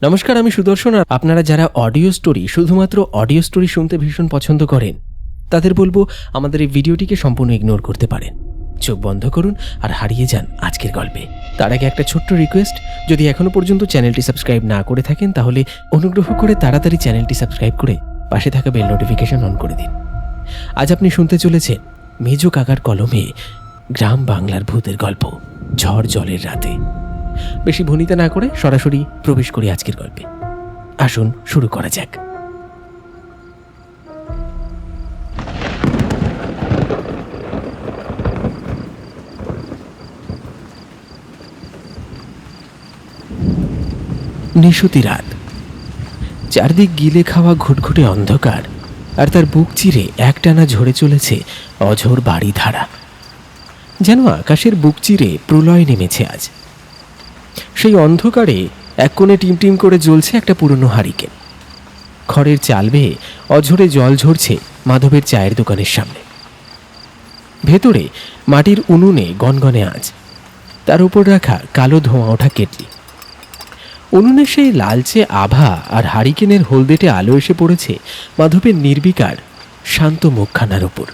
নমস্কার, আমি সুদর্শন। আর আপনারা যারা অডিও স্টোরি, শুধুমাত্র অডিও স্টোরি শুনতে ভীষণ পছন্দ করেন, তাদের বলবো আমাদের এই ভিডিওটিকে সম্পূর্ণ ইগনোর করতে পারেন। চোখ বন্ধ করুন আর হারিয়ে যান আজকের গল্পে। তার আগে একটা ছোট্ট রিকোয়েস্ট, যদি এখনো পর্যন্ত চ্যানেলটি সাবস্ক্রাইব না করে থাকেন তাহলে অনুগ্রহ করে তাড়াতাড়ি চ্যানেলটি সাবস্ক্রাইব করে পাশে থাকা বেল নোটিফিকেশন অন করে দিন। আজ আপনি শুনতে চলেছেন মেজো কাকার কলমে গ্রাম বাংলার ভূতের গল্প, ঝড় জলের রাতে। বেশি ভনিতা না করে সরাসরি প্রবেশ করি আজকের গল্পে। আসুন শুরু করা যাক। নিশুতি রাত, চারদিক গিলে খাওয়া ঘুটঘুটে অন্ধকার, আর তার বুক চিরে একটানা ঝরে চলেছে অঝোর বাড়ি ধারা। যেন আকাশের বুক চিরে প্রলয় নেমেছে আজ। সেই অন্ধকারে এক কোণে টিমটিম করে জ্বলছে একটা পুরনো হারিকেন। খড়ের চাল বেয়ে অঝরে জল ঝরছে মাধবের চায়ের দোকানের সামনে। ভেতরে মাটির উনুনে গনগনে আঁচ, তার উপর রাখা কালো ধোঁয়া ওঠা কেটলি। উনুনের সেই লালচে আভা আর হারিকেনের হলদেটে আলো এসে পড়েছে মাধবের নির্বিকার শান্ত মুখখানার ওপর।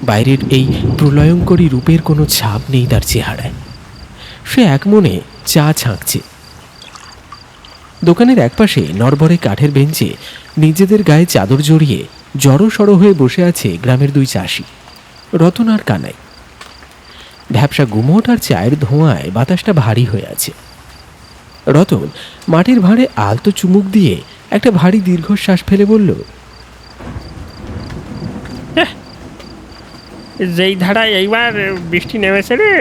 বাইরের এই প্রলয়ঙ্করী রূপের কোনো ছাপ নেই তার চেহারায়। সে এক মনে চা ছাঁকছে। দোকানের একপাশে নরবরে কাঠের বেঞ্চে নিজেদের গায়ে চাদর জড়িয়ে জড়ো সড়ো হয়ে বসে আছে গ্রামের দুই চাষি, রতন আর কানাই। ভ্যাপসা গুমোট আর চায়ের ধোঁয়ায় বাতাসটা ভারী হয়ে আছে। রতন মাটির ভাঁড়ে আলতো চুমুক দিয়ে একটা ভারী দীর্ঘশ্বাস ফেলে বলল, যেই ধারায় এইবার বৃষ্টি নেমেছে রে,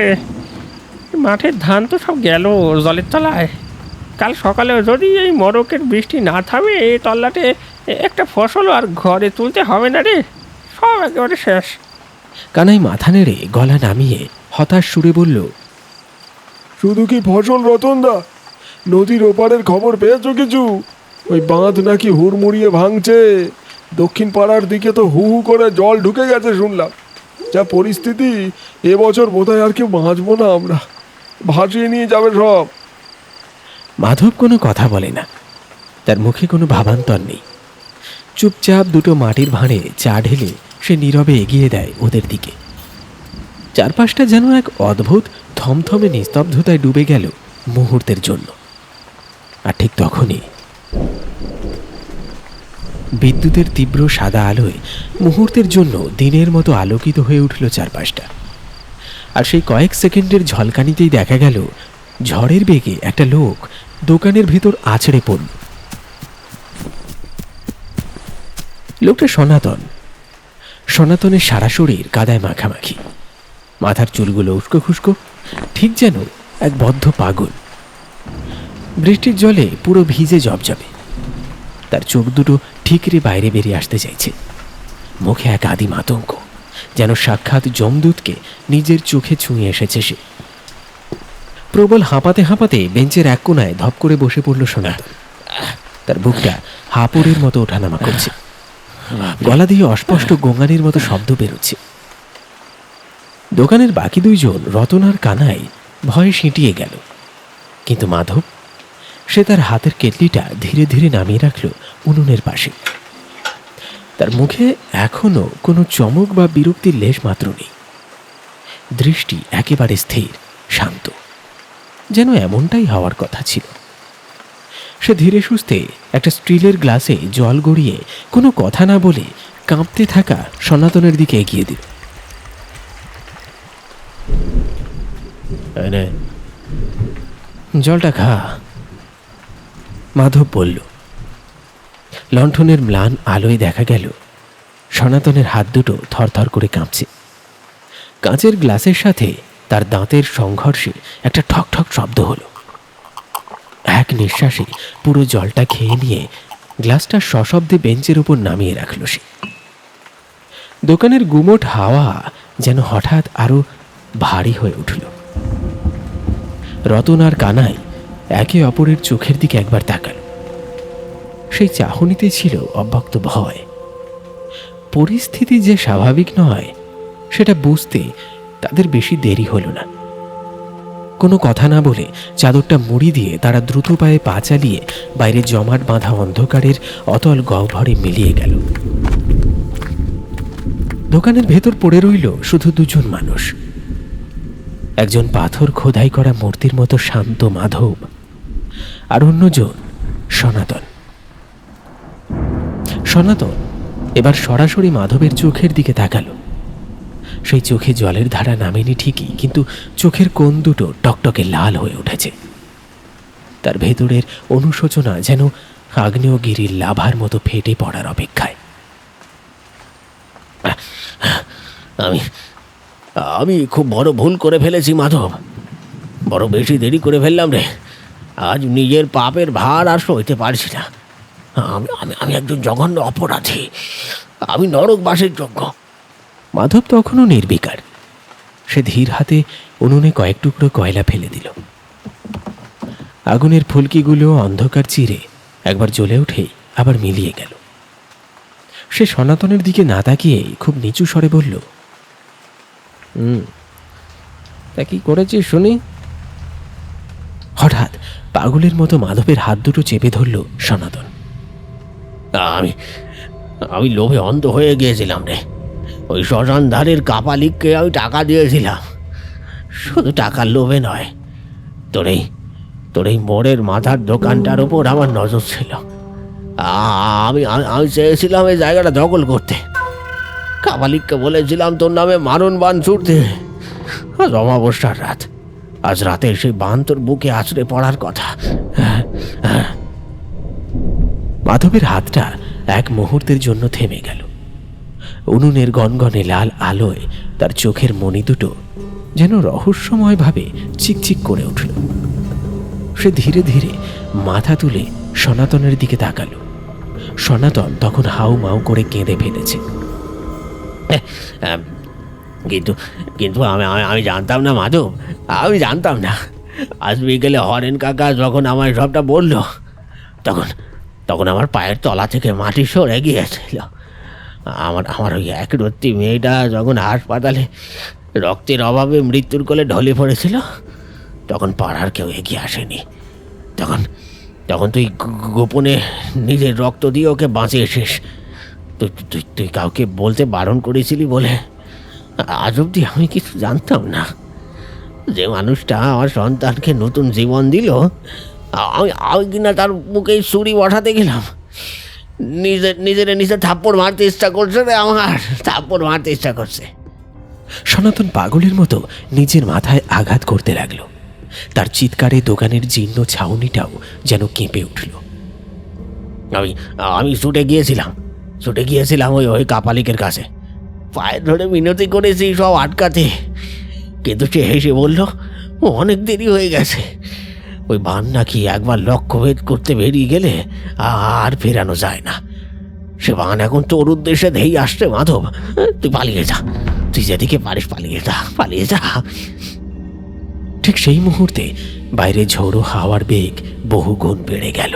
মাঠের ধান তো সব গেল জলের তলায়। কাল সকালেও যদি এই মরকের বৃষ্টি না থামে, এই তল্লাটে একটা ফসলও আর ঘরে তুলতে হবে না রে, সব একেবারে শেষ। কানাই মাথা নেড়ে গলা নামিয়ে হতাশ সুরে বলল, শুধু কি ফসল রতনদা? নদীর ওপারের খবর পেয়েছো কিছু? ওই বাঁধ নাকি হুড়মুড়িয়ে ভাঙছে। দক্ষিণ পাড়ার দিকে তো হু হু করে জল ঢুকে গেছে শুনলাম। যা পরিস্থিতি, এবছর বোধহয় আর কেউ বাঁচবো না আমরা, ভাসিয়ে নিয়ে যাবে সব। মাধব কোনো কথা বলে না, তার মুখে কোনো ভাবান্তর নেই। চুপচাপ দুটো মাটির ভাঁড়ে চা ঢেলে সে নীরবে এগিয়ে দেয় ওদের দিকে। চারপাশটা যেন এক অদ্ভুত থমথমে নিস্তব্ধতায় ডুবে গেল মুহূর্তের জন্য। আর ঠিক তখনই বিদ্যুতের তীব্র সাদা আলোয় মুহূর্তের জন্য দিনের মতো আলোকিত হয়ে উঠল চারপাশটা। আর সেই কয়েক সেকেন্ডের ঝলকানিতেই দেখা গেল ঝড়ের বেগে একটা লোক দোকানের ভিতর আছড়ে পড়ল। লোকটা সনাতন। সনাতনের সারা শরীর কাদায় মাখামাখি, মাথার চুলগুলো উস্কো খুস্কো, ঠিক যেন এক বদ্ধ পাগল। বৃষ্টির জলে পুরো ভিজে জবজবে। তার চোখ দুটো ঠিকরে বাইরে বেরিয়ে আসতে চাইছে। মুখে এক আদিম আতঙ্ক, যেন সাক্ষাৎ যমদূতকে নিজের চোখে ছুঁয়ে এসেছে সে। প্রবল হাঁপাতে হাঁপাতে বেঞ্চের এক কোণায় ধপ করে বসে পড়ল সনাতন। তার বুকটা হাঁপুড়ের মতো ওঠানামা করছে, গলা দিয়ে অস্পষ্ট গোঙানির মতো শব্দ বেরোচ্ছে। দোকানের বাকি দুইজন, রতন আর কানাই, ভয়ে সিঁটিয়ে গেল। কিন্তু মাধব, সে তার হাতের কেটলিটা ধীরে ধীরে নামিয়ে রাখল উনুনের পাশে। তার মুখে এখনো কোনো চমক বা বিরক্তির লেশ মাত্র নেই। দৃষ্টি একেবারে স্থির, শান্ত, যেন এমনটাই হওয়ার কথা ছিল। সে ধীরে সুস্থে একটা স্টিলের গ্লাসে জল গড়িয়ে কোনো কথা না বলে কাঁপতে থাকা সনাতনের দিকে এগিয়ে দিল। জলটা খা, মাধব বলল। লণ্ঠনের ম্লান আলোয় দেখা গেল সনাতনের হাত দুটো থরথর করে কাঁপছে। কাঁচের গ্লাসের সাথে তার দাঁতের সংঘর্ষে একটা ঠক ঠক শব্দ হলো। এক নিঃশ্বাসে পুরো জলটা খেয়ে নিয়ে গ্লাসটা সশব্দে বেঞ্চের উপর নামিয়ে রাখল সে। দোকানের গুমোট হাওয়া যেন হঠাৎ আরো ভারী হয়ে উঠল। রতন আর কানাই একে অপরের চোখের দিকে একবার তাকাল। সেই চাহনিতে ছিল অব্যক্ত ভয়। পরিস্থিতি যে স্বাভাবিক নয় সেটা বুঝতে তাদের বেশি দেরি হলো না। কোনো কথা না বলে চাদরটা মুড়ি দিয়ে তারা দ্রুত পায়ে পা চালিয়ে বাইরে জমাট বাঁধা অন্ধকারের অতল গহ্বরে মিলিয়ে গেল। দোকানের ভেতর পড়ে রইল শুধু দুজন মানুষ, একজন পাথর খোদাই করা মূর্তির মতো শান্ত মাধব, আর অন্যজন সনাতন। সনাতন এবার সরাসরি মাধবের চোখের দিকে তাকালো। সেই চোখে জলের ধারা নামেনি ঠিকই, কিন্তু চোখের কোণ দুটো টকটকে লাল হয়ে উঠেছে। তার ভেতরের অনুশোচনা যেন আগ্নেয়গিরির লাভার মতো ফেটে পড়ার অপেক্ষায়। আমি আমি খুব বড় ভুল করে ফেলেছি মাধব, বড় বেশি দেরি করে ফেললাম রে। আজ নিজের পাপের ভার আর সইতে পারছি না। আমি আমি আমি একজন জঘন্য অপরাধী, আমি নরকবাসের যোগ্য। মাধব তখনও নির্বিকার। সে ধীর হাতে উনুনে কয়েক টুকরো কয়লা ফেলে দিল। আগুনের ফুলকিগুলো অন্ধকার চিরে একবার জ্বলে উঠেই আবার মিলিয়ে গেল। সে সনাতনের দিকে না তাকিয়ে খুব নিচু স্বরে বলল, তা কি করেছিস শুনি? হঠাৎ পাগলের মতো মাধবের হাত দুটো চেপে ধরল সনাতন। আমি আমি লোভে অন্ধ হয়ে গিয়েছিলাম রে। ওই শ্মশান ধারের কাপালিককে আমি টাকা দিয়েছিলাম। শুধু টাকার লোভে নয়, তোর এই মোড়ের মাথার দোকানটার ওপর আমার নজর ছিল। আমি আমি চেয়েছিলাম এই জায়গাটা দখল করতে। কাপালিককে বলেছিলাম তোর নামে মারণ বান ছুটতে। আজ অমাবস্যার রাত, আজ রাতে সেই বান তোর বুকে আছড়ে পড়ার কথা। মাধবের হাতটা এক মুহূর্তের জন্য থেমে গেল। উনুনের গনগনে লাল আলোয় তার চোখের মণি দুটো যেন রহস্যময়ভাবে চিকচিক করে উঠল। সে ধীরে ধীরে মাথা তুলে সনাতনের দিকে তাকালো। সনাতন তখন হাউ মাউ করে কেঁদে ফেলেছে। কিন্তু কিন্তু আমি আমি জানতাম না মাধব, আমি জানতাম না। আজ বিকেলে হরেন কাকা যখন আমায় সবটা বলল, তখন তখন আমার পায়ের তলা থেকে মাটি সরে গিয়েছিল। আমার ওই একরত্তি মেয়েটা যখন হাসপাতালে রক্তের অভাবে মৃত্যুর কোলে ঢলে পড়েছিল, তখন পাড়ার কেউ এগিয়ে আসেনি। তখন তখন তুই গোপনে নিজের রক্ত দিয়ে ওকে বাঁচিয়েছিস। তুই তুই তুই কাউকে বলতে বারণ করেছিলি বলে আজ অবধি আমি কিছু জানতাম না। যে মানুষটা আমার সন্তানকে নতুন জীবন দিল, আমি আমি কিনা তার বুকেই ছুরি বসাতে গেলাম। নিজে থাপ্পড় মারতে ইচ্ছা করছে রে, আমার থাপ্পড় মারতে ইচ্ছা করছে। সনাতন পাগলের মতো নিজের মাথায় আঘাত করতে লাগলো। তার চিৎকারে দোকানের জীর্ণ ছাউনিটাও যেন কেঁপে উঠল। আমি আমি ছুটে গিয়েছিলাম ওই কাপালিকের কাছে। পায়ে ধরে মিনতি করেছি সব আটকাতে, কিন্তু সে হেসে বলল অনেক দেরি হয়ে গেছে। ওই বান নাকি একবার লক্ষ্যভেদ করতে বেরিয়ে গেলে আর ফেরানো যায় না। সে বান এখন তোর উদ্দেশ্যে ধেই আসছে মাধব। তুই পালিয়ে যা, তুই যেদিকে পারিস পালিয়ে যা। ঠিক সেই মুহূর্তে বাইরে ঝোড়ো হাওয়ার বেগ বহুগুণ বেড়ে গেল।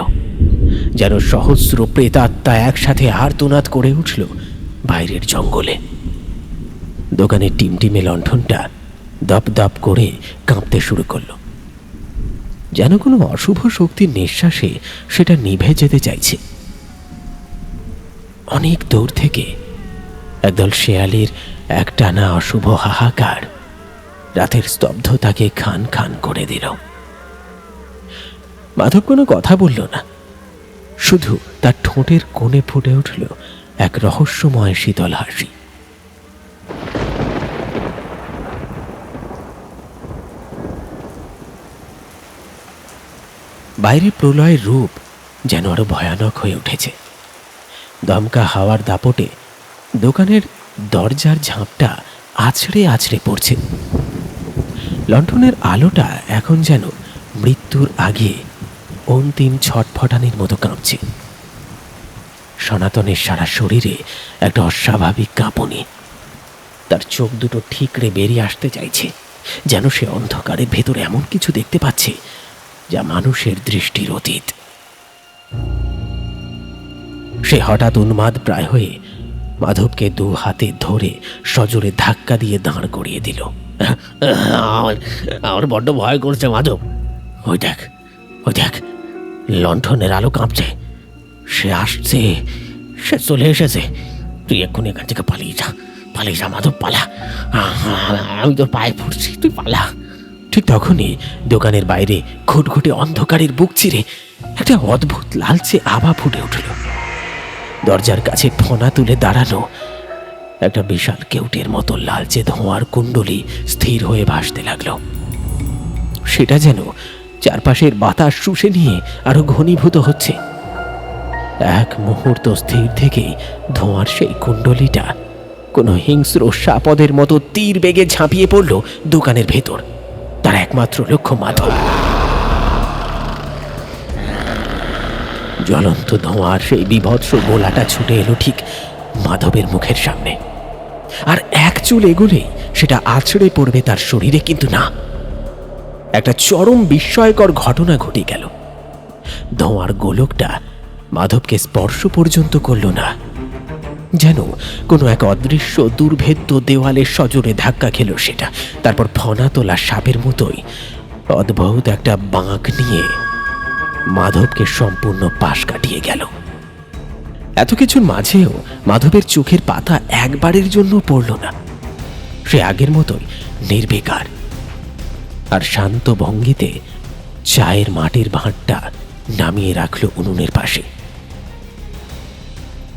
যেন সহস্র প্রেতাত্মা একসাথে আর্তনাদ করে উঠল বাইরের জঙ্গলে। দোকানের টিমটিমে লণ্ঠনটা দপ দপ করে কাঁপতে শুরু করলো, যেন কোনো অশুভ শক্তির নিঃশ্বাসে সেটা নিভে যেতে চাইছে। অনেক দূর থেকে একদল শেয়ালের একটানা অশুভ হাহাকার রাতের স্তব্ধতাকে খান খান করে দিল। মাধব কোনো কথা বলল না, শুধু তার ঠোঁটের কোণে ফুটে উঠল এক রহস্যময় শীতল হাসি। বাইরে প্রলয়ের রূপ যেন আরো ভয়ানক হয়ে উঠেছে। দমকা হাওয়ার দাপটে দোকানের দরজার ঝাঁপটা আছড়ে আছড়ে পড়ছে। লণ্ঠনের আলোটা এখন যেন মৃত্যুর আগে অন্তিম ছটফটানির মতো কাঁপছে। সনাতনের সারা শরীরে একটা অস্বাভাবিক কাঁপুনি। তার চোখ দুটো ঠিকরে বেরিয়ে আসতে চাইছে, যেন সে অন্ধকারের ভেতরে এমন কিছু দেখতে পাচ্ছে যা মানুষের দৃষ্টির অতীত। সে হঠাৎ উন্মাদ প্রায় হয়ে মাধবকে দু হাতে ধরে সজোরে ধাক্কা দিয়ে দাঁড় করিয়ে দিল। আমার আমার বড্ড ভয় করছে মাধব। ওই দেখ, ওই দেখ, লণ্ঠনের আলো কাঁপছে। সে আসছে, সে চলে এসেছে। তুই এক্ষুনি এখান থেকে পালিয়ে যা, পালিয়ে যা মাধব, পালা। আমি তোর পায়ে পড়ছি, তুই পালা। ঠিক তখনই দোকানের বাইরে ঘুটঘুটে অন্ধকারের বুক চিরে একটা অদ্ভুত লালচে আভা ফুটে উঠল। দরজার কাছে ফনা তুলে দাঁড়ানো একটা বিশাল কেউটের মতো লালচে ধোঁয়ার কুণ্ডলী স্থির হয়ে ভাসতে লাগলো। সেটা যেন চারপাশের বাতাস শুষে নিয়ে আরো ঘনীভূত হচ্ছে। এক মুহূর্ত স্থির থেকেই ধোঁয়ার সেই কুণ্ডলীটা কোনো হিংস্র সাপদের মতো তীর বেগে ঝাঁপিয়ে পড়ল দোকানের ভেতর। তার একমাত্র লক্ষ্য মাধব। জ্বলন্ত ধোঁয়ার সেই বীভৎস গোলাটা ছুটে এলো ঠিক মাধবের মুখের সামনে। আর এক চুল এগোলেই সেটা আছড়ে পড়বে তার শরীরে, কিন্তু না, একটা চরম বিস্ময়কর ঘটনা ঘটে গেল। ধোঁয়ার গোলকটা মাধবকে স্পর্শ পর্যন্ত করল না, যেন কোনো এক অদৃশ্য দুর্ভেদ্য দেওয়ালের সজোরে ধাক্কা খেল সেটা। তারপর ফনা তোলা সাপের মতোই অদ্ভুত একটা বাঁক নিয়ে মাধবকে সম্পূর্ণ পাশ কাটিয়ে গেল। এত কিছুর মাঝেও মাধবের চোখের পাতা একবারের জন্য পড়ল না। সে আগের মতোই নির্বিকার আর শান্ত ভঙ্গিতে চায়ের মাটির ভাঁড়টা নামিয়ে রাখল উনুনের পাশে।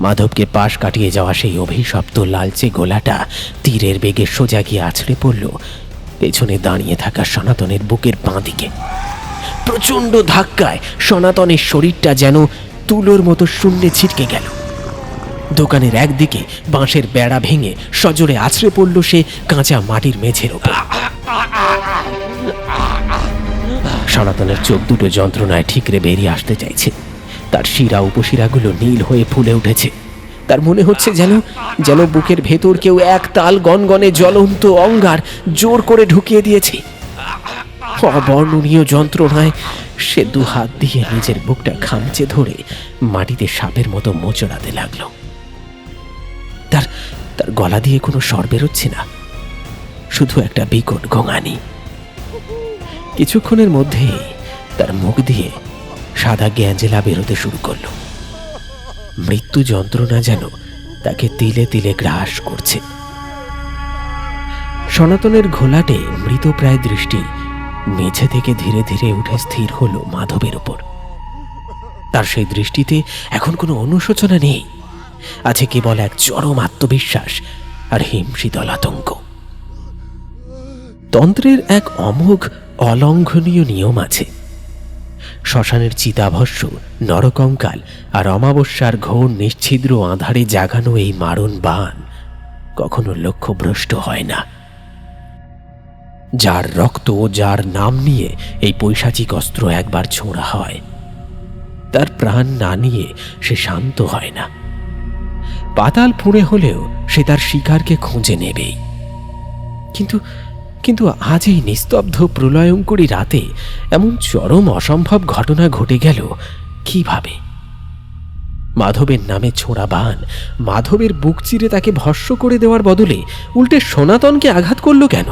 মাধবকে পাশ কাটিয়ে যাওয়া সেই অভিশপ্ত লালচে গোলাটা তীরের বেগে সোজা গিয়ে আছড়ে পড়ল পেছনে দাঁড়িয়ে থাকা সনাতনের বুকের বাঁ দিকে। প্রচণ্ড ধাক্কায় সনাতনের শরীরটা যেন তুলোর মতো শূন্যে ছিটকে গেল। দোকানের একদিকে বাঁশের বেড়া ভেঙে সজোরে আছড়ে পড়ল সে কাঁচা মাটির মেঝের ওপর। সনাতনের চোখ দুটো যন্ত্রণায় ঠিকরে বেরিয়ে আসতে চাইছে। তার শিরা উপশিরাগুলো নীল হয়ে ফুলে উঠেছে। তার মনে হচ্ছে যেন যেন বুকের ভেতর কেউ এক তাল গনগনে জ্বলন্ত অঙ্গার জোর করে ঢুকিয়ে দিয়েছে। অবর্ণনীয় যন্ত্রণায় সে দু হাত দিয়ে নিজের বুকটা খামচে ধরে মাটিতে সাপের মতো মোচড়াতে লাগলো। তার তার গলা দিয়ে কোনো স্বর বেরোচ্ছে না, শুধু একটা বিকট গোঙানি। কিছুক্ষণের মধ্যেই তার মুখ দিয়ে সাদা গ্যাঞ্জেলা বেরোতে শুরু করলো। মৃত্যু যন্ত্রণা যেন তাকে তিলে তিলে গ্রাস করছে। সনাতনের ঘোলাটে মৃতপ্রায় দৃষ্টি মেঝে থেকে ধীরে ধীরে উঠে স্থির হলো মাধবের উপর। তার সেই দৃষ্টিতে এখন কোনো অনুশোচনা নেই, আছে কেবল এক চরম আত্মবিশ্বাস আর হিমশীতল আতঙ্ক। তন্ত্রের এক অমোঘ অলঙ্ঘনীয় নিয়ম আছে। শ্মশানের চিতাভস্য, নরকঙ্কাল আর অমাবস্যার ঘোর নিশ্ছিদ্র আঁধারে জাগানো এই মারণ বাণ কখনো লক্ষ্যভ্রষ্ট হয় না। যার রক্ত, যার নাম নিয়ে এই পৈশাচিক অস্ত্র একবার ছোঁড়া হয়, তার প্রাণ না নিয়ে সে শান্ত হয় না। পাতাল ফুঁড়ে হলেও সে তার শিকারকে খুঁজে নেবেই। কিন্তু কিন্তু আজ এই নিস্তব্ধ প্রলয়ঙ্করী রাতে এমন চরম অসম্ভব ঘটনা ঘটে গেল কিভাবে? মাধবের নামে ছোড়া বাণ মাধবের বুক চিরে তাকে ভস্ম করে দেওয়ার বদলে উল্টে সনাতনকে আঘাত করল কেন?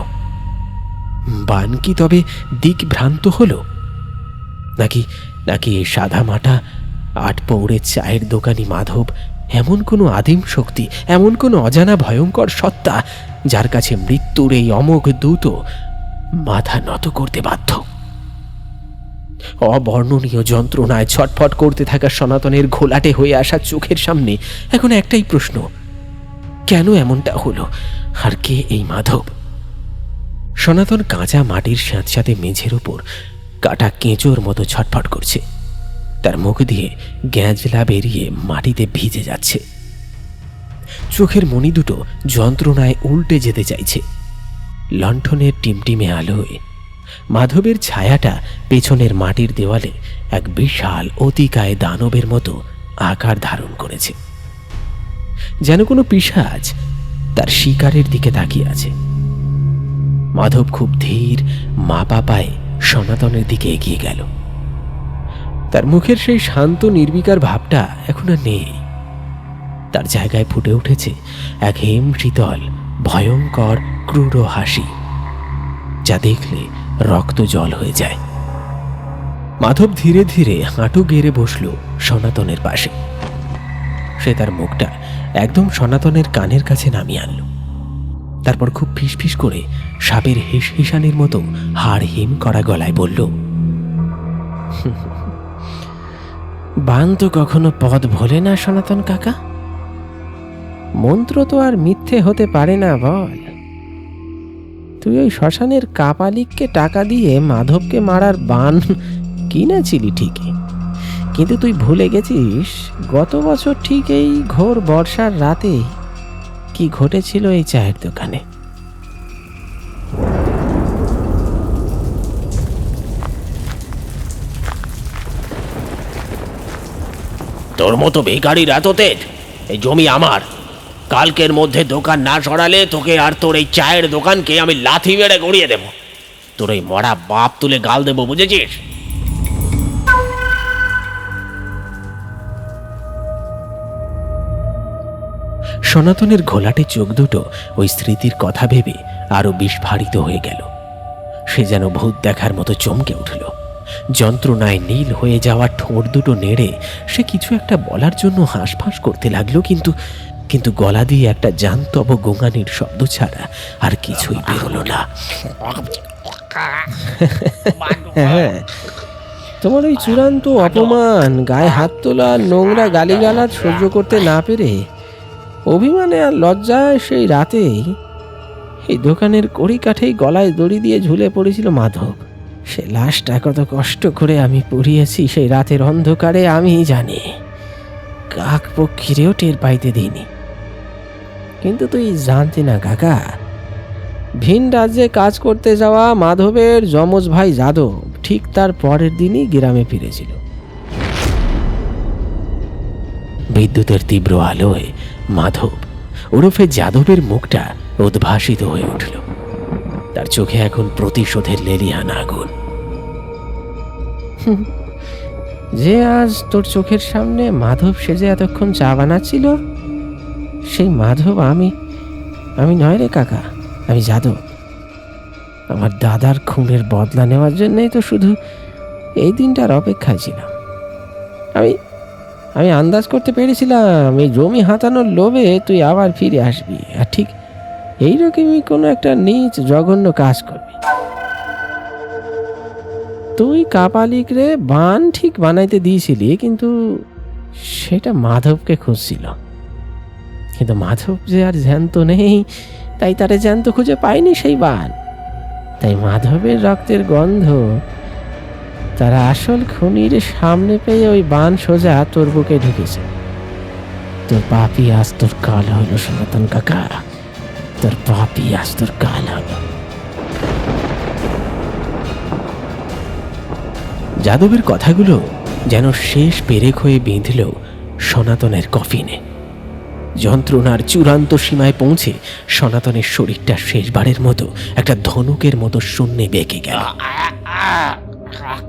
বাণ কি তবে দিকভ্রান্ত হলো? নাকি নাকি এই সাদা মাটা আট পৌড়ে চায়ের দোকানি মাধব এমন কোনো আদিম শক্তি, এমন কোনো অজানা ভয়ঙ্কর সত্তা যার কাছে মৃত্যুর এই অমোঘ দূত মাথা নত করতে বাধ্য? অবর্ণনীয় যন্ত্রণায় ছটফট করতে থাকা সনাতনের ঘোলাটে হয়ে আসা চোখের সামনে এখন একটাই প্রশ্ন, কেন এমনটা হলো? আর কে এই মাধব? সনাতন কাঁচা মাটির স্যাঁতস্যাঁতে মেঝের উপর কাটা কেঁচোর মতো ছটফট করছে। তার মুখ দিয়ে গ্যাঁজলা বেরিয়ে মাটিতে ভিজে যাচ্ছে। চোখের মণি দুটো যন্ত্রণায় উল্টে যেতে চাইছে। লণ্ঠনের টিমটিমে আলোয় মাধবের ছায়াটা পেছনের মাটির দেওয়ালে এক বিশাল অতিকায় দানবের মতো আকার ধারণ করেছে। যেন কোনো পিশাচ তার শিকারের দিকে তাকিয়ে আছে। মাধব খুব ধীর মাপা পায়ে সনাতনের দিকে এগিয়ে গেল। তার মুখের সেই শান্ত নির্বিকার ভাবটা এখন আর নেই। তার জায়গায় ফুটে উঠেছে এক হেম শীতল ভয়ঙ্কর ক্রূর হাসি, যা দেখলে রক্ত জল হয়ে যায়। মাধব ধীরে ধীরে হাঁটু গেড়ে বসল সনাতনের পাশে। সে তার মুখটা একদম সনাতনের কানের কাছে নামিয়ে আনল। তারপর খুব ফিসফিস করে সাপের হিসানির মতো হাড় হিম করা গলায় বলল, বান তো কখনো পথ ভোলে না সনাতন কাকা। মন্ত্র তো আর মিথ্যে হতে পারে না বল। তুই ওই শ্মশানের কাপালিককে টাকা দিয়ে মাধবকে মারার বান কিনেছিলি ঠিকই, কিন্তু তুই ভুলে গেছিস গত বছর ঠিক এই ঘোর বর্ষার রাতে কি ঘটেছিল এই চায়ের দোকানে। তোর মতো ভিখারির এত তেজ? এই জমি আমার। কালকের মধ্যে দোকান না সরালে তোকে আর তোর এই চায়ের দোকানকে আমি লাথি মেরে গড়িয়ে দেব। তোর এই মরা বাপ তুলে গাল দেবো, বুঝেছিস? সনাতনের ঘোলাটে চোখ দুটো ওই স্মৃতির কথা ভেবে আরো বিস্ফারিত হয়ে গেল। সে যেন ভূত দেখার মতো চমকে উঠল। যন্ত্রণায় নীল হয়ে যাওয়া ঠোঁট দুটো নেড়ে সে কিছু একটা বলার জন্য হাঁসফাঁস করতে লাগলো, কিন্তু কিন্তু গলা দিয়ে একটা জান্তব গোঙানির শব্দ ছাড়া আর কিছুই বেরোলো না। হ্যাঁ, তোমার ওই চূড়ান্ত অপমান, গায়ে হাত তোলা, নোংরা গালিগালাজ সহ্য করতে না পেরে অভিমানে আর লজ্জায় সেই রাতেই এই দোকানের কড়ি কাঠেই গলায় দড়ি দিয়ে ঝুলে পড়েছিল মাধব। সে লাশটা কত কষ্ট করে আমি পুড়িয়েছি সেই রাতের অন্ধকারে আমি জানি, কাক পক্ষীরেও টের পাইতে দিইনি। কিন্তু তুই জানতি না কাকা, ভিন রাজ্যে কাজ করতে যাওয়া মাধবের যমজ ভাই যাদব ঠিক তার পরের দিনই গ্রামে ফিরেছিল। বিদ্যুতের তীব্র আলোয় মাধব ওরফে যাদবের মুখটা উদ্ভাসিত হয়ে উঠল। তার চোখে এখন প্রতিশোধের লেলিহান আগুন। যে আজ তোর চোখের সামনে মাধব সেজে এতক্ষণ চা বানাচ্ছিল, সেই মাধব আমি নয় রে কাকা, আমি যাদব। আমার দাদার খুনের বদলা নেওয়ার জন্যই তো শুধু এই দিনটার অপেক্ষায় ছিলাম। আমি আন্দাজ করতে পেরেছিলাম এই জমি হাতানোর লোভে তুই আবার ফিরে আসবি, আর ঠিক এইরকমই কোনো একটা নীচ জঘন্য কাজ করবি। তুই কাপালিক রে বান ঠিক বানাইতে দিয়েছিলি, কিন্তু সেটা মাধবকে খুঁজছিল। কিন্তু মাধব যে আর জ্যান্ত নেই, তাই তারে জ্যান্ত খুঁজে পায়নি সেই বান। তাই মাধবের রক্তের গন্ধ তারা আসল খুনির সামনে পেয়ে ওই বান সোজা তোর বুকে ঢুকেছে। তোর পাপি আজ তোর কাল হলো সনাতন কাকা, তোর পাপি আজ তোর কাল হলো। যাদবের কথাগুলো যেন শেষ পেরেক হয়ে বিঁধল সনাতনের কফিনে। যন্ত্রণার চূড়ান্ত সীমায় পৌঁছে সনাতনের শরীরটা শেষবারের মতো একটা ধনুকের মতো শূন্যে বেঁকে গেল।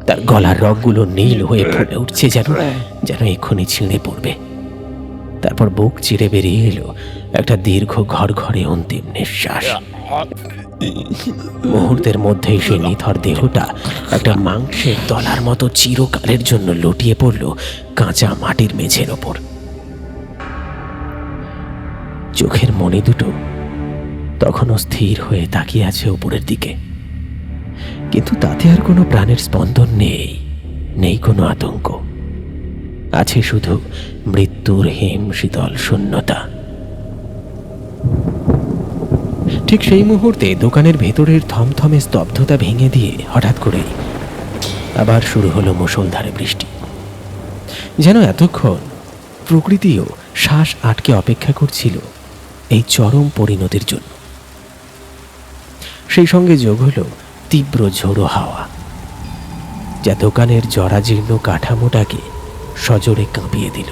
তার গলার রগগুলো নীল হয়ে ফুটে উঠছে, যেন এক্ষুনি ছিঁড়ে পড়বে। তারপর বুক চিরে বেরিয়ে এলো একটা দীর্ঘ ঘরে অন্তিম নিঃশ্বাস। মুহূর্তের মধ্যেই সে নিথর দেহটা একটা মাংসের তলার মতো চিরকালের জন্য লুটিয়ে পড়ল কাঁচা মাটির মেঝের ওপর। চোখের মনি দুটো তখনও স্থির হয়ে তাকিয়ে আছে উপরের দিকে, কিন্তু তাতে আর কোনো প্রাণের স্পন্দন নেই কোনো আতঙ্ক। আছে শুধু মৃত্যুর হিম শীতল শূন্যতা। ঠিক সেই মুহূর্তে দোকানের ভেতরের থমথমে স্তব্ধতা ভেঙে দিয়ে হঠাৎ করেই আবার শুরু হলো মুষলধারে বৃষ্টি। যেন এতক্ষণ প্রকৃতিও শ্বাস আটকে অপেক্ষা করছিল এই চরম পরিণতির জন্য। সেই সঙ্গে যোগ হলো তীব্র ঝোড়ো হাওয়া, যা দোকানের জরাজীর্ণ কাঠামোটাকে সজোরে কাঁপিয়ে দিল।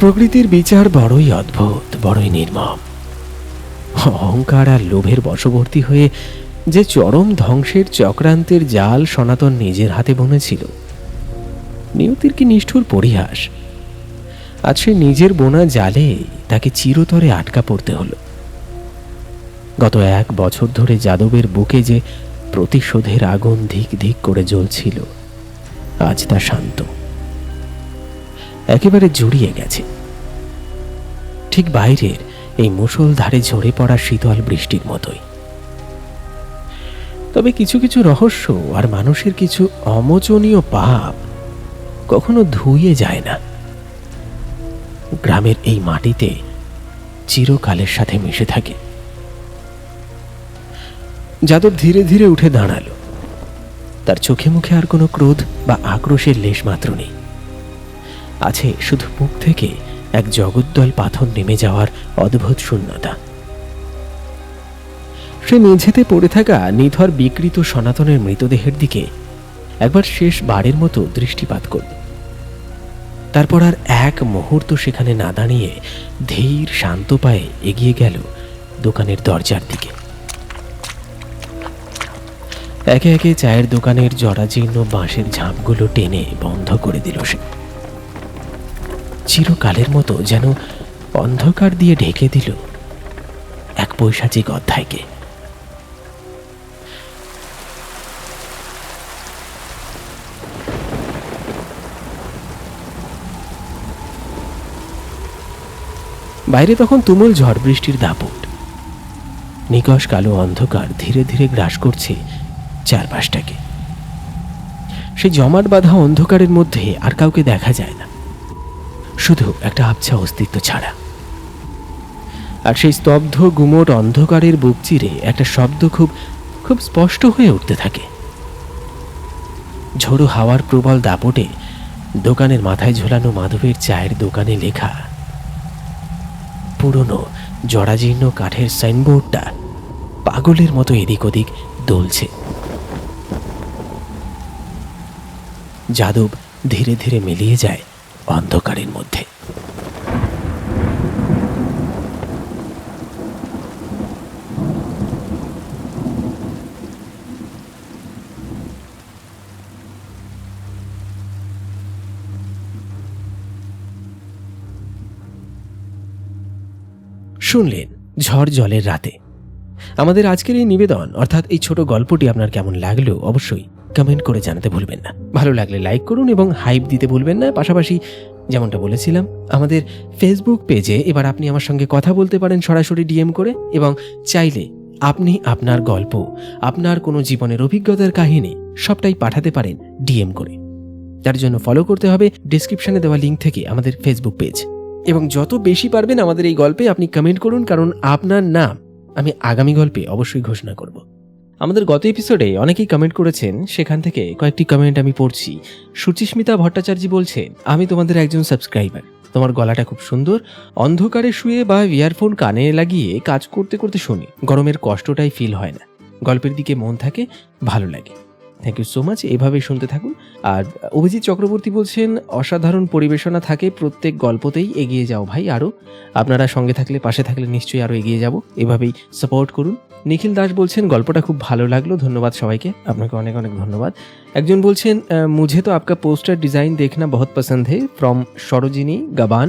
প্রকৃতির বিচার বড়ই অদ্ভুত, বড়ই নির্মম। অহংকার আর লোভের বশবর্তী হয়ে যে চরম ধ্বংসের চক্রান্তের জাল সনাতন নিজের হাতে বুনেছিল, নিয়তির কি নিষ্ঠুর পরিহাস। আজ সে নিজের বোনা জালে তাকে চিরতরে আটকা পড়তে হলো। গত 1 বছর ধরে যাদবের বুকে যে প্রতিশোধের আগুন ধিক ধিক করে জ্বলছিল, আজ তা শান্ত, একেবারে জুড়িয়ে গেছে। ঠিক বাইরের এই মুষলধারে ঝরে পড়া শীতল বৃষ্টির মতোই। তবে কিছু কিছু রহস্য আর মানুষের কিছু অমোচনীয় পাপ কখনো ধুয়ে যায় না, গ্রামের এই মাটিতে চিরকালের সাথে মিশে থাকে। যাদব ধীরে ধীরে উঠে দাঁড়ালো। তার চোখে মুখে আর কোনো ক্রোধ বা আক্রোশের লেশ মাত্র নেই। আছে শুধু মুখ থেকে এক জগদ্দল পাথর নেমে যাওয়ার অদ্ভুত শূন্যতা। সে মেঝেতে পড়ে থাকা নিথর বিকৃত সনাতনের মৃতদেহের দিকে একবার শেষ বারের মতো দৃষ্টিপাত করল। তারপর আর এক মুহূর্ত সেখানে না দাঁড়িয়ে ধীর শান্ত পায়ে এগিয়ে গেল দোকানের দরজার দিকে। একে একে চায়ের দোকানের জরাজীর্ণ বাঁশের ঝাঁপগুলো টেনে বন্ধ করে দিল সে। চিরকালের মতো যেন অন্ধকার দিয়ে ঢেকে দিল এক পৈশাচিক অধ্যায়কে। বাইরে তখন তুমুল ঝড় বৃষ্টির দাপট। নিকষ কালো অন্ধকার ধীরে ধীরে গ্রাস করছে চারপাশটাকে। সেই জমাট বাঁধা অন্ধকারের মধ্যে আর কাউকে দেখা যায় না, শুধু একটা আবছা অস্তিত্ব ছাড়া। আর সেই স্তব্ধ গুমোট অন্ধকারের বুক চিরে একটা শব্দ খুব খুব স্পষ্ট হয়ে উঠতে থাকে। ঝোড়ো হাওয়ার প্রবল দাপটে দোকানের মাথায় ঝোলানো মাধবের চায়ের দোকানে লেখা পুরনো জরাজীর্ণ কাঠের সাইনবোর্ডটা পাগলের মতো এদিক ওদিক দুলছে। যাদব ধীরে ধীরে মিলিয়ে যায় অন্ধকারের মধ্যে। শুনলেন ঝড় জলের রাতে। আমাদের আজকের এই নিবেদন অর্থাৎ এই ছোট গল্পটি আপনার কেমন লাগলো অবশ্যই কমেন্ট করে জানাতে ভুলবেন না। ভালো লাগলে লাইক করুন এবং হাইপ দিতে ভুলবেন না। পাশাপাশি যেমনটা বলেছিলাম, আমাদের ফেসবুক পেজে এবার আপনি আমার সঙ্গে কথা বলতে পারেন সরাসরি ডিএম করে, এবং চাইলে আপনি আপনার গল্প, আপনার কোনো জীবনের অভিজ্ঞতার কাহিনী সবটাই পাঠাতে পারেন ডিএম করে। তার জন্য ফলো করতে হবে ডেসক্রিপশনে দেওয়া লিঙ্ক থেকে আমাদের ফেসবুক পেজ, এবং যত বেশি পারবেন আমাদের এই গল্পে আপনি কমেন্ট করুন, কারণ আপনার নাম আমি আগামী গল্পে অবশ্যই ঘোষণা করব। আমাদের গত এপিসোডে অনেকেই কমেন্ট করেছেন, সেখান থেকে কয়েকটি কমেন্ট আমি পড়ছি। সুচিস্মিতা ভট্টাচার্য বলছেন, আমি তোমাদের একজন সাবস্ক্রাইবার, তোমার গলাটা খুব সুন্দর, অন্ধকারে শুয়ে বা ইয়ারফোন কানে লাগিয়ে কাজ করতে করতে শুনি, গরমের কষ্টটাই ফিল হয় না, গল্পের দিকে মন থাকে, ভালো লাগে। থ্যাংক ইউ সো মাচ, এভাবেই শুনতে থাকুন। আর অভিজিৎ চক্রবর্তী বলছেন, অসাধারণ পরিবেশনা থাকে প্রত্যেক গল্পতেই, এগিয়ে যাও ভাই আরও, আপনারা সঙ্গে থাকলে পাশে থাকলে নিশ্চয়ই আরও এগিয়ে যাব, এভাবেই সাপোর্ট করুন। নিখিল দাস বলছেন, গল্পটা খুব ভালো লাগলো, ধন্যবাদ সবাইকে, আপনাকে অনেক অনেক ধন্যবাদ। একজন বলছেন, মুঝে তো आपका पोस्टर डिज़ाइन देखना बहुत पसंद है, फ्रॉम सरोजिनी गबान,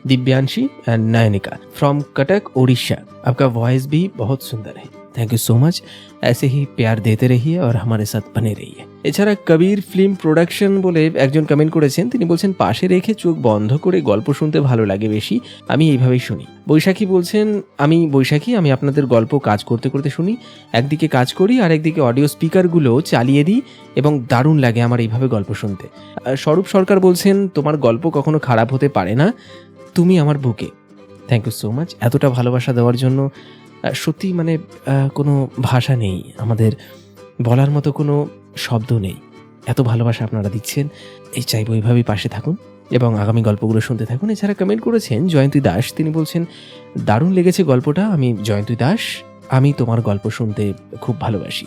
दिव्यांशी एंड नयनिका फ्रॉम कटक उड़ीसा, आपका वॉइस भी बहुत सुंदर है, थैंक यू सो मच, ऐसे ही प्यार देते रहिए और हमारे साथ बने रहिए। এছাড়া কবির ফিল্ম প্রোডাকশন বলে একজন কমেন্ট করেছেন, তিনি বলছেন, পাশে রেখে চোখ বন্ধ করে গল্প শুনতে ভালো লাগে বেশি, আমি এইভাবেই শুনি। বৈশাখী বলছেন, আমি আপনাদের গল্প কাজ করতে করতে শুনি, একদিকে কাজ করি আর একদিকে অডিও স্পিকারগুলো চালিয়ে দিই এবং দারুণ লাগে আমার এইভাবে গল্প শুনতে। স্বরূপ সরকার বলছেন, তোমার গল্প কখনো খারাপ হতে পারে না, তুমি আমার বুকে, থ্যাংক ইউ সো মাচ। এতটা ভালোবাসা দেওয়ার জন্য সত্যি মানে কোনো ভাষা নেই, আমাদের বলার মতো কোনো শব্দ নেই, এত ভালোবাসা আপনারা দিচ্ছেন। এই চাইবো এইভাবেই পাশে থাকুন এবং আগামী গল্পগুলো শুনতে থাকুন। এছাড়া কমেন্ট করেছেন জয়ন্তী দাস, তিনি বলছেন, দারুণ লেগেছে গল্পটা, আমি জয়ন্তী দাস, আমি তোমার গল্প শুনতে খুব ভালোবাসি।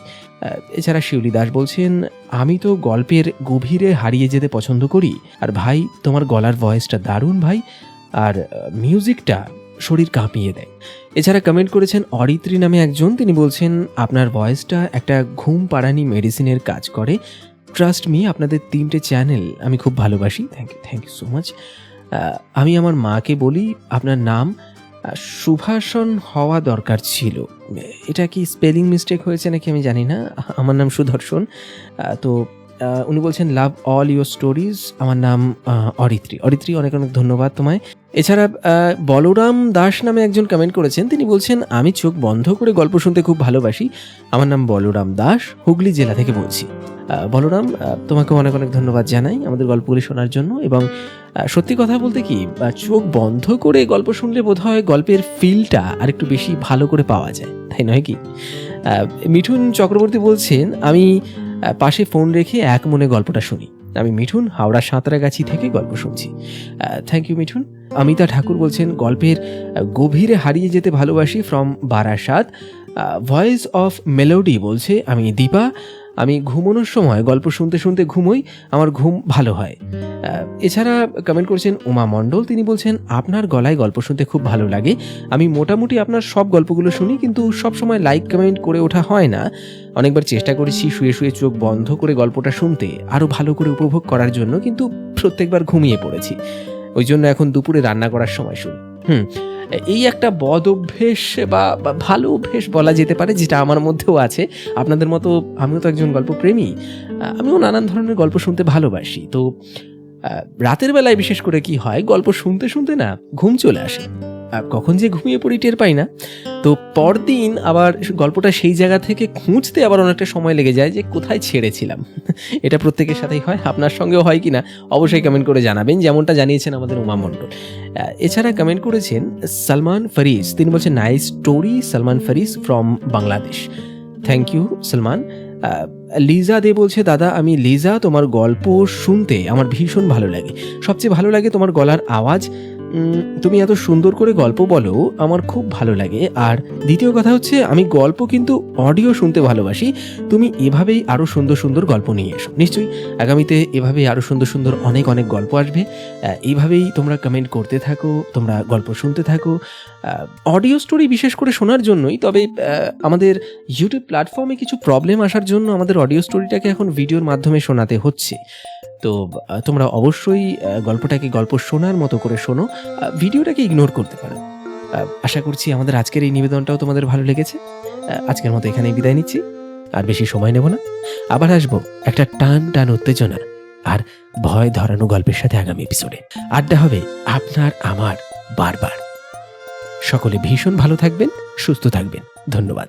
এছাড়া শিউলি দাস বলছেন, আমি তো গল্পের গভীরে হারিয়ে যেতে পছন্দ করি, আর ভাই তোমার গলার ভয়েসটা দারুণ ভাই, আর মিউজিকটা শরীর কাঁপিয়ে দেয়। এছাড়া কমেন্ট করেছেন অরিত্রী নামে একজন, তিনি বলছেন আপনার ভয়েসটা একটা ঘুম পাড়ানি মেডিসিনের কাজ করে। ট্রাস্ট মি, আপনাদের 3টে চ্যানেল আমি খুব ভালোবাসি। Thank you so much. আমি আমার মাকে বলি আপনার নাম সুভাষণ হওয়া দরকার ছিল। এটা কি স্পেলিং মিস্টেক হয়েছে নাকি আমি জানি না। আমার নাম সুদর্শন। তো উনি বলছেন লাভ অল ইউর স্টোরিজ। আমার নাম অরিত্রী, অনেক অনেক ধন্যবাদ তোমায়। এছাড়া বলরাম দাস নামে একজন কমেন্ট করেছেন, তিনি বলছেন আমি চোখ বন্ধ করে গল্প শুনতে খুব ভালোবাসি। আমার নাম বলরাম দাস, হুগলি জেলা থেকে বলছি। বলরাম, তোমাকে অনেক অনেক ধন্যবাদ জানাই আমাদের গল্পগুলি শোনার জন্য। এবং সত্যি কথা বলতে কি, চোখ বন্ধ করে গল্প শুনলে বোধহয় গল্পের ফিলটা আরেকটু বেশি ভালো করে পাওয়া যায়, তাই নয় কি? মিঠুন চক্রবর্তী বলছেন আমি পাশে ফোন রেখে এক মনে গল্পটা শুনি। আমি মিঠুন, হাওড়া সাঁতরাগাছি থেকে গল্প শুনছি। Thank you Mithun. অমিতা ঠাকুর বলছেন গল্পের গভীরে হারিয়ে যেতে ভালোবাসি, from Barasat. Voice of melody বলছে আমি দীপা, আমি ঘুমানোর সময় গল্প শুনতে শুনতে ঘুমোই, আমার ঘুম ভালো হয়। এছাড়া কমেন্ট করেছেন উমা মণ্ডল, তিনি বলছেন আপনার গলায় গল্প শুনতে খুব ভালো লাগে। আমি মোটামুটি আপনার সব গল্পগুলো শুনি, কিন্তু সব সময় লাইক কমেন্ট করে ওঠা হয় না। অনেকবার চেষ্টা করেছি শুয়ে শুয়ে চোখ বন্ধ করে গল্পটা শুনতে, আরও ভালো করে উপভোগ করার জন্য, কিন্তু প্রত্যেকবার ঘুমিয়ে পড়েছি। ওই জন্য এখন দুপুরে রান্না করার সময় শুনি। এই একটা বদ অভ্যেস বা ভালো অভ্যেস বলা যেতে পারে, যেটা আমার মধ্যেও আছে। আপনাদের মতো আমিও তো একজন গল্পপ্রেমী, আমিও নানান ধরনের গল্প শুনতে ভালোবাসি। তো রাতের বেলায় বিশেষ করে কি হয়, গল্প শুনতে শুনতে না ঘুম চলে আসে, কখন যে ঘুমিয়ে পড়ি টের পাই না। তো পরদিন আবার গল্পটা সেই জায়গা থেকে খুঁজতে আবার অনেকটা সময় লেগে যায় যে কোথায় ছেড়েছিলাম। এটা প্রত্যেকের সাথেই হয়, আপনার সঙ্গেও হয় কিনা অবশ্যই কমেন্ট করে জানাবেন, যেমনটা জানিয়েছেন আমাদের উমা মণ্ডল। এছাড়া কমেন্ট করেছেন সালমান ফারিস, তিনি বলছেন nice story Salman Faris from Bangladesh. Thank you Salman. Liza De বলছে দাদা আমি লিজা, তোমার গল্প শুনতে আমার ভীষণ ভালো লাগে। সবচেয়ে ভালো লাগে তোমার গলার আওয়াজ, তুমি এত সুন্দর করে গল্প বলো, আমার খুব ভালো লাগে। আর দ্বিতীয় কথা হচ্ছে আমি গল্প কিন্তু অডিও শুনতে ভালোবাসি। তুমি এভাবেই আরও সুন্দর সুন্দর গল্প নিয়ে এসো, নিশ্চয়ই আগামীতে এভাবেই আরও সুন্দর সুন্দর অনেক অনেক গল্প আসবে। এইভাবেই তোমরা কমেন্ট করতে থাকো, তোমরা গল্প শুনতে থাকো, অডিও স্টোরি বিশেষ করে শোনার জন্যই। তবে আমাদের ইউটিউব প্ল্যাটফর্মে কিছু প্রবলেম আসার জন্য আমাদের অডিও স্টোরিটাকে এখন ভিডিওর মাধ্যমে শোনাতে হচ্ছে। তো তোমরা অবশ্যই গল্পটাকে গল্প শোনার মতো করে শোনো, ভিডিওটাকে ইগনোর করতে পারো। আশা করছি আমাদের আজকের এই নিবেদনটাও তোমাদের ভালো লেগেছে। আজকের মতো এখানেই বিদায় নিচ্ছি, আর বেশি সময় নেব না। আবার আসবো একটা টান টান উত্তেজনা আর ভয় ধরানো গল্পের সাথে আগামী এপিসোডে। আড্ডা হবে আপনার আমার বারবার। সকলে ভীষণ ভালো থাকবেন, সুস্থ থাকবেন। ধন্যবাদ।